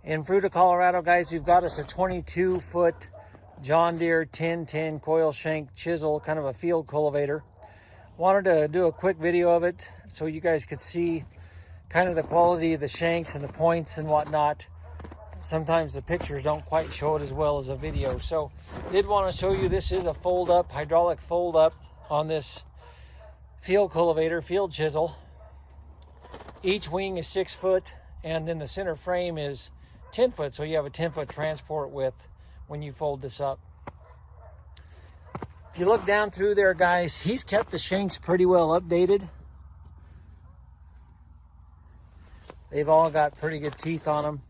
In Fruita, Colorado, guys, we've got us a 22-foot John Deere 1010 coil shank chisel, kind of a field cultivator. Wanted to do a quick video of it so you guys could see kind of the quality of the shanks and the points and whatnot. Sometimes the pictures don't quite show it as well as a video. So did want to show you this is a fold-up, hydraulic fold-up on this field cultivator, field chisel. Each wing is 6 foot, and then the center frame is 10 foot, so you have a 10-foot transport width when you fold this up. If you look down through there, guys, he's kept the shanks pretty well updated. They've all got pretty good teeth on them.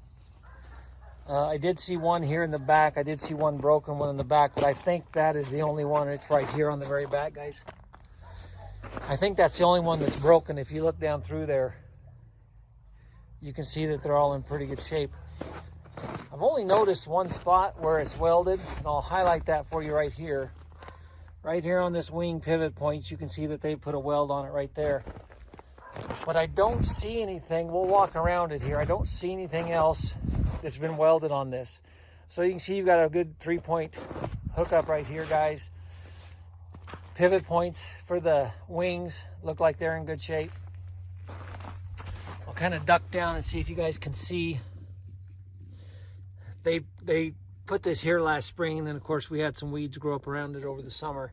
I did see one here in the back. I did see one broken one in the back, but I think that is the only one. It's right here on the very back, guys. I think that's the only one that's broken. If you look down through there, you can see that they're all in pretty good shape. I've only noticed one spot where it's welded, and I'll highlight that for you right here. Right here on this wing pivot point, you can see that they put a weld on it right there. But I don't see anything. We'll walk around it here. I don't see anything else that's been welded on this. So you can see you've got a good 3-point hookup right here, guys. Pivot points for the wings look like they're in good shape. I'll kind of duck down and see if you guys can see. They put this here last spring, and then of course we had some weeds grow up around it over the summer.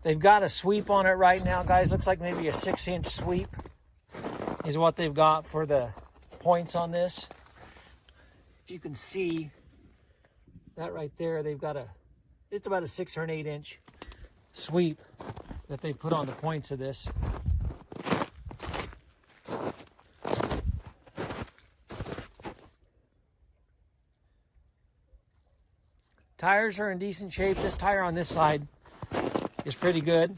They've got a sweep on it right now, guys. Looks like maybe a 6-inch sweep is what they've got for the points on this. If you can see that right there, they've got it's about a 6 or an 8-inch sweep that they put on the points of this. Tires are in decent shape. This tire on this side is pretty good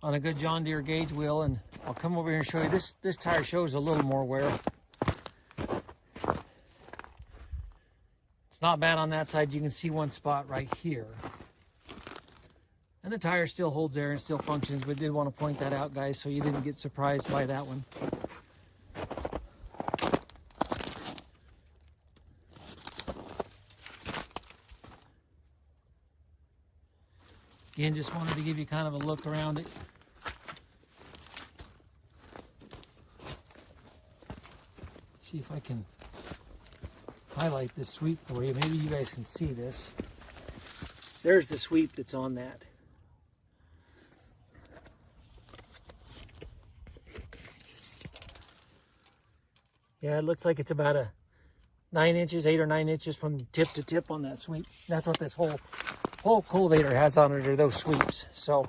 on a good John Deere gauge wheel, and I'll come over here and show you this tire shows a little more wear. It's not bad on that side. You can see one spot right here, and the tire still holds there and still functions, but did want to point that out, guys, so you didn't get surprised by that one. Again, just wanted to give you kind of a look around it. See if I can highlight this sweep for you. Maybe you guys can see this. There's the sweep that's on that. Yeah, it looks like it's about a 9 inches, 8 or 9 inches from tip to tip on that sweep. That's what this whole cultivator has on it, are those sweeps. So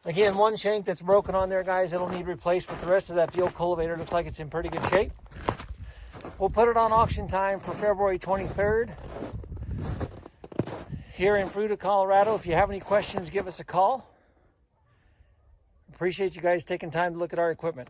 again, one shank that's broken on there, guys, it'll need replaced, but the rest of that field cultivator looks like it's in pretty good shape. We'll put it on auction time for February 23rd here in Fruita, Colorado. If you have any questions, give us a call. Appreciate you guys taking time to look at our equipment.